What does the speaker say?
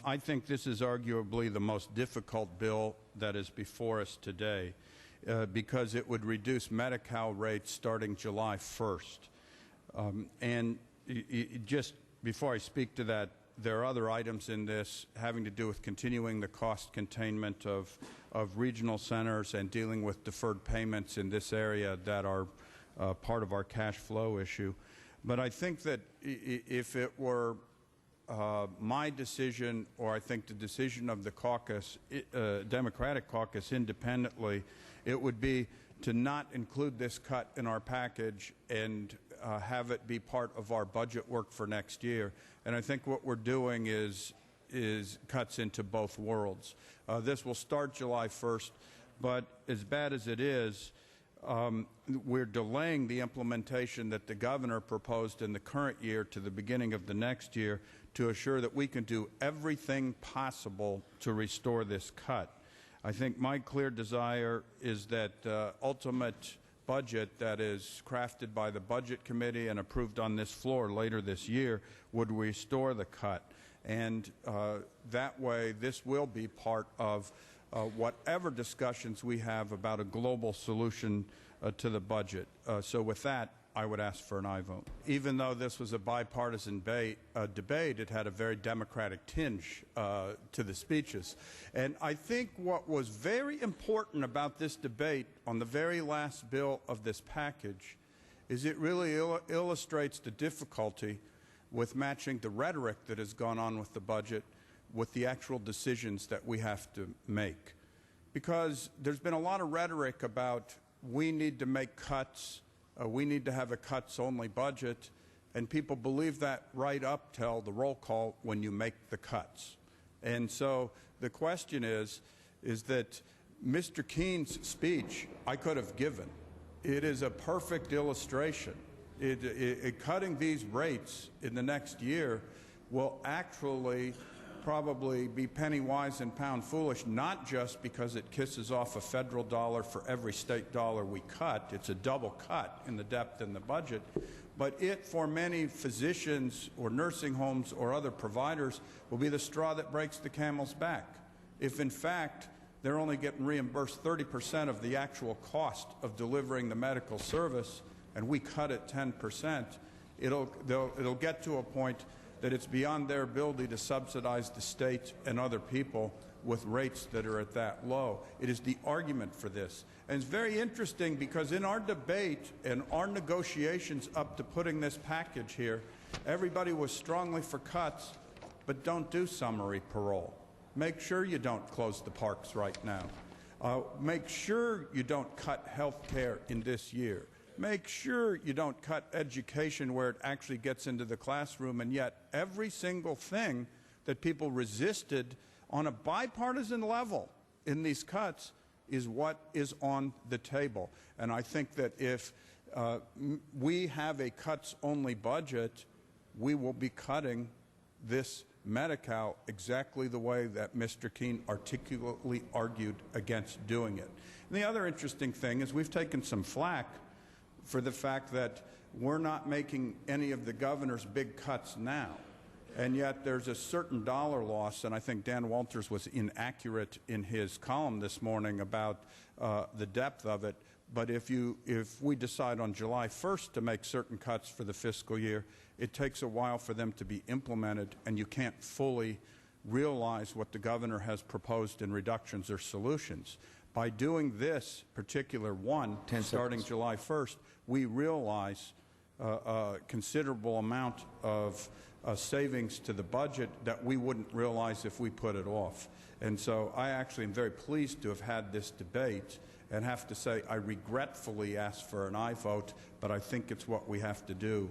I think this is arguably the most difficult bill that is before us today because it would reduce Medi-Cal rates starting July 1st. Just before I speak to that, there are other items in this having to do with continuing the cost containment of regional centers and dealing with deferred payments in this area that are part of our cash flow issue. But I think that if it were my decision, or I think the decision of the caucus, Democratic caucus independently, it would be to not include this cut in our package and have it be part of our budget work for next year. And I think what we're doing is cuts into both worlds. This will start July 1st, but as bad as it is, we're delaying the implementation that the governor proposed in the current year to the beginning of the next year to assure that we can do everything possible to restore this cut. I think my clear desire is that the ultimate budget that is crafted by the Budget Committee and approved on this floor later this year would restore the cut. And that way, this will be part of whatever discussions we have about a global solution to the budget. So with that, I would ask for an aye vote. Even though this was a bipartisan debate, it had a very Democratic tinge to the speeches. And I think what was very important about this debate on the very last bill of this package is it really illustrates the difficulty with matching the rhetoric that has gone on with the budget with the actual decisions that we have to make. Because there's been a lot of rhetoric about we need to make cuts, we need to have a cuts-only budget, and people believe that right up till the roll call when you make the cuts. And so the question is that Mr. Keene's speech I could have given. It is a perfect illustration. Cutting these rates in the next year will actually probably be penny wise and pound foolish, not just because it kisses off a federal dollar for every state dollar we cut. It's a double cut in the depth in the budget. But it, for many physicians or nursing homes or other providers, will be the straw that breaks the camel's back. If, in fact, they're only getting reimbursed 30% of the actual cost of delivering the medical service, and we cut it 10%, it'll get to a point that it's beyond their ability to subsidize the state and other people with rates that are at that low. It is the argument for this. And it's very interesting because in our debate and our negotiations up to putting this package here, everybody was strongly for cuts, but don't do summary parole. Make sure you don't close the parks right now. Make sure you don't cut health care in this year. Make sure you don't cut education where it actually gets into the classroom, and yet every single thing that people resisted on a bipartisan level in these cuts is what is on the table. And I think that if we have a cuts-only budget, we will be cutting this Medi-Cal exactly the way that Mr. Keene articulately argued against doing it. And the other interesting thing is we've taken some flack for the fact that we're not making any of the governor's big cuts now. And yet there's a certain dollar loss, and I think Dan Walters was inaccurate in his column this morning about the depth of it. But if we decide on July 1st to make certain cuts for the fiscal year, it takes a while for them to be implemented, and you can't fully realize what the governor has proposed in reductions or solutions. By doing this particular one, starting July 1st, we realize a considerable amount of savings to the budget that we wouldn't realize if we put it off. And so I actually am very pleased to have had this debate and have to say I regretfully ask for an aye vote, but I think it's what we have to do.